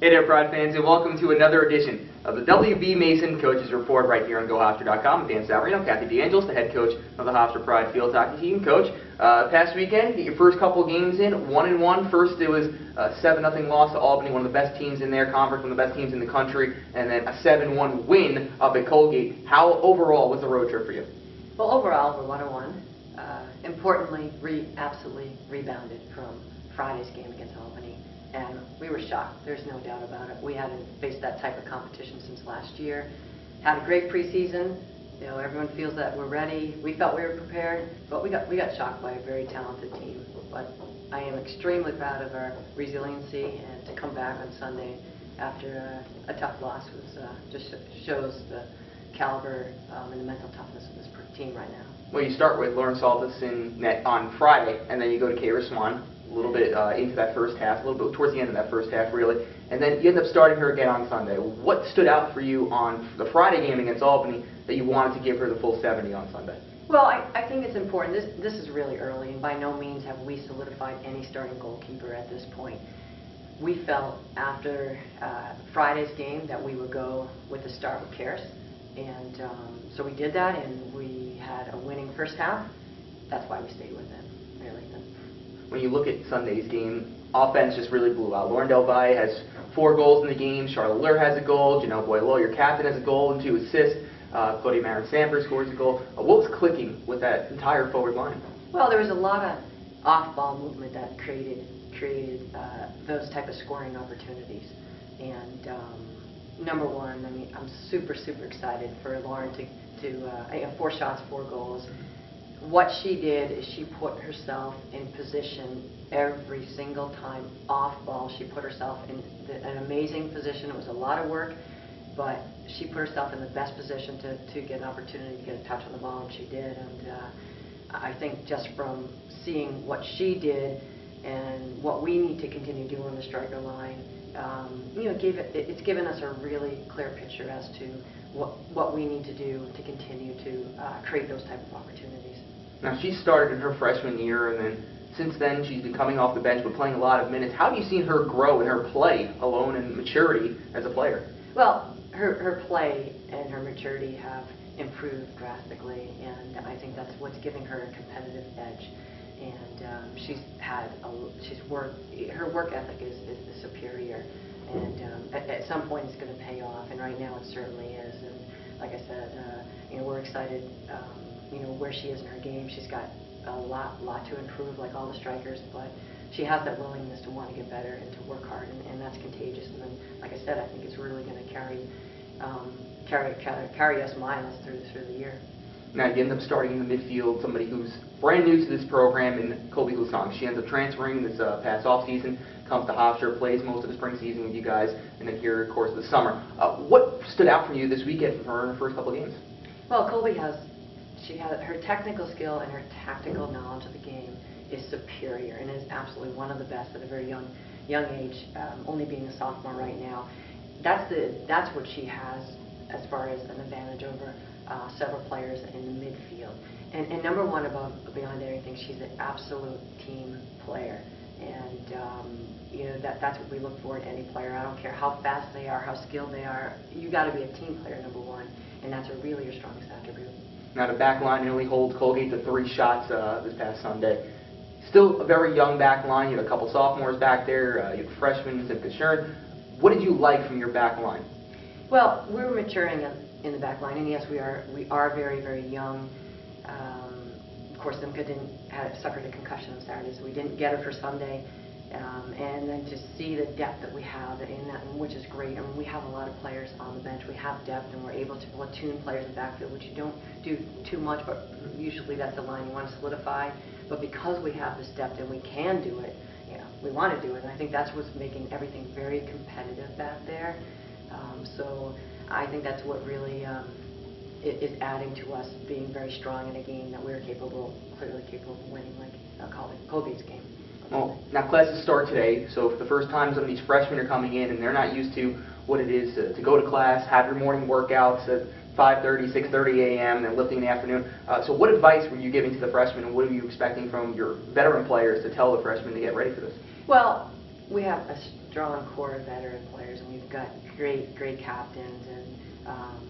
Hey there, Pride fans, and welcome to another edition of the W.B. Mason Coaches Report right here on GoHofstra.com. Dan Savarino, Kathy Angelis, the head coach of the Hofstra Pride field hockey team. Coach, past weekend, get your first couple games in, 1-1. First, it was a 7-0 loss to Albany, one of the best teams in their conference, one of the best teams in the country, and then a 7-1 win up at Colgate. How overall was the road trip for you? Well, overall, we're 1-1. Importantly, absolutely rebounded from Friday's game against Albany. And we were shocked. There's no doubt about it. We hadn't faced that type of competition since last year. Had a great preseason. You know, everyone feels that we're ready. We felt we were prepared, but we got shocked by a very talented team. But I am extremely proud of our resiliency, and to come back on Sunday after a tough loss was just shows the caliber and the mental toughness of this team right now. Well, you start with Lauren Saltis in net on Friday, and then you go to Kayra Swan a little bit into that first half, a little bit towards the end of that first half, really. And then you end up starting her again on Sunday. What stood out for you on the Friday game against Albany that you wanted to give her the full 70 on Sunday? Well, I think it's important. This is really early, and by no means have we solidified any starting goalkeeper at this point. We felt after Friday's game that we would go with the start with Karis, and so we did that, and we had a winning first half. That's why we stayed with it, really. When you look at Sunday's game, offense just really blew out. Lauren Del Valle has 4 goals in the game. Charlotte Lur has a goal. Janelle Boileau, your captain, has a goal and 2 assists. Claudia Marin-Sandberg scores a goal. What was clicking with that entire forward line? Well, there was a lot of off-ball movement that created those type of scoring opportunities. And number one, I mean, I'm super excited for Lauren to 4 shots, 4 goals. What she did is she put herself in position every single time off ball. She put herself in an amazing position. It was a lot of work, but she put herself in the best position to get an opportunity to get a touch on the ball, and she did. And I think just from seeing what she did and what we need to continue doing on the striker line, you know, it's given us a really clear picture as to what we need to do to continue to create those type of opportunities. Now, she started in her freshman year, and then since then she's been coming off the bench but playing a lot of minutes. How have you seen her grow in her play alone and maturity as a player? Well, her play and her maturity have improved drastically, and I think that's what's giving her a competitive edge. And her work ethic is superior, and at some point it's going to pay off, and right now it certainly is. And like I said, you know, we're excited. You know, where she is in her game. She's got a lot to improve, like all the strikers, but she has that willingness to want to get better and to work hard, and that's contagious. And then, like I said, I think it's really going to carry us miles through the year. Now, you end up starting in the midfield, somebody who's brand new to this program in Colby Husong. She ends up transferring this past offseason, comes to Hofstra, plays most of the spring season with you guys, and then here, of course, the summer. What stood out for you this weekend from her in her first couple of games? Well, Colby has her technical skill and her tactical knowledge of the game is superior, and is absolutely one of the best at a very young age, only being a sophomore right now. That's what she has as far as an advantage over several players in the midfield. And number one, beyond anything, she's an absolute team player. And you know, that's what we look for in any player. I don't care how fast they are, how skilled they are. You got to be a team player, number one, and that's really your strongest attribute. Now, the back line nearly holds Colgate to 3 shots this past Sunday. Still a very young back line. You have a couple sophomores back there. You have freshmen, Simka Shern. What did you like from your back line? Well, we're maturing in the back line, and yes, we are very young. Of course, Simka suffered a concussion on Saturday, so we didn't get her for Sunday. And then to see the depth that we have in that, which is great. I mean, we have a lot of players on the bench. We have depth, and we're able to platoon players in the backfield, which you don't do too much, but usually that's the line you want to solidify. But because we have this depth and we can do it, you know, we want to do it. And I think that's what's making everything very competitive back there. So I think that's what really is adding to us being very strong in a game that we're clearly capable of winning, like Colgate's game. Well, now classes start today, so for the first time some of these freshmen are coming in and they're not used to what it is to go to class, have your morning workouts at 5:30, 6:30 a.m., and then lifting in the afternoon. So what advice were you giving to the freshmen, and what are you expecting from your veteran players to tell the freshmen to get ready for this? Well, we have strong core of veteran players, and we've got great captains, and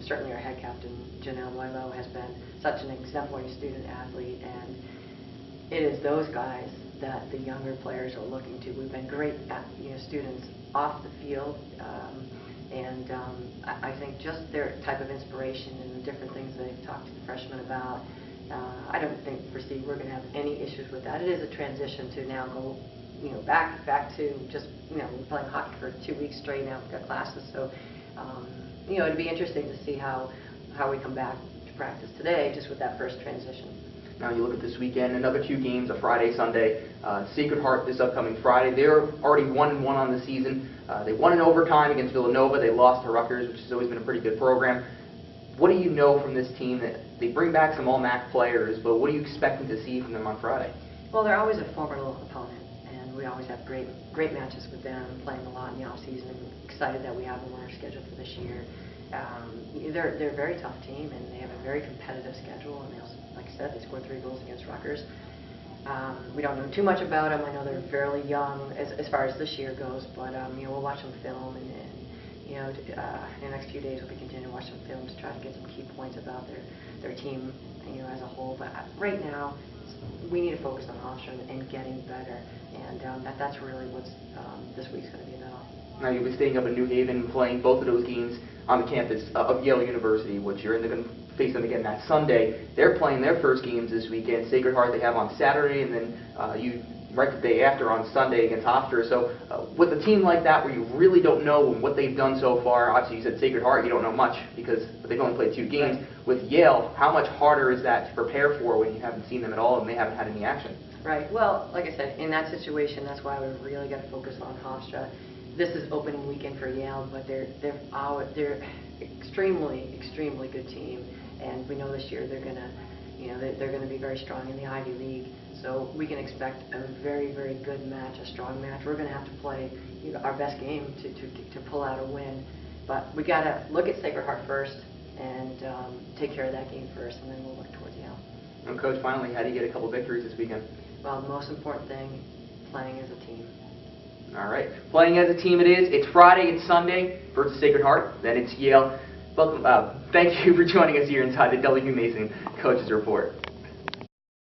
certainly our head captain, Janelle Moilo, has been such an exemplary student athlete, and it is those guys that the younger players are looking to. We've been great at, students off the field, and I think just their type of inspiration and the different things they've talked to the freshmen about, I don't foresee we're going to have any issues with that. It is a transition to now go, back to just, we're playing hockey for 2 weeks straight now. We've got classes, so it'd be interesting to see how we come back to practice today, just with that first transition. Now you look at this weekend, another 2 games, a Friday, Sunday. Sacred Heart this upcoming Friday. They're already 1-1 on the season. They won in overtime against Villanova. They lost to Rutgers, which has always been a pretty good program. What do you know from this team? That they bring back some all-MAC players, but what are you expecting to see from them on Friday? Well, they're always a formidable opponent, and we always have great matches with them, playing a lot in the off-season. I'm excited that we have them on our schedule for this year. They're a very tough team, and they have a very competitive schedule, and they also, like I said, they scored 3 goals against Rutgers. We don't know too much about them. I know they're fairly young as far as this year goes, but we'll watch them film, and in the next few days we'll be continuing to watch some film to try to get some key points about their team, as a whole. But right now, we need to focus on Hofstra and getting better, and that's really what this week's going to be about. Now you'll be staying up in New Haven, playing both of those games on the campus of Yale University, which you're going to face them again that Sunday. They're playing their first games this weekend. Sacred Heart they have on Saturday, and then you right the day after on Sunday against Hofstra. So with a team like that where you really don't know what they've done so far, obviously you said Sacred Heart, you don't know much because they've only played 2 games. Right. With Yale, how much harder is that to prepare for when you haven't seen them at all and they haven't had any action? Right. Well, like I said, in that situation, that's why we really got to focus on Hofstra. This is opening weekend for Yale, but they're extremely good team, and we know this year they're gonna be very strong in the Ivy League. So we can expect a very good match, a strong match. We're gonna have to play our best game to pull out a win, but we gotta look at Sacred Heart first and take care of that game first, and then we'll look towards Yale. And Coach, finally, how do you get a couple victories this weekend? Well, the most important thing, playing as a team. All right. Playing as a team it is. It's Friday and Sunday versus Sacred Heart. Then it's Yale. Welcome. Thank you for joining us here inside the W. Mason Coaches Report.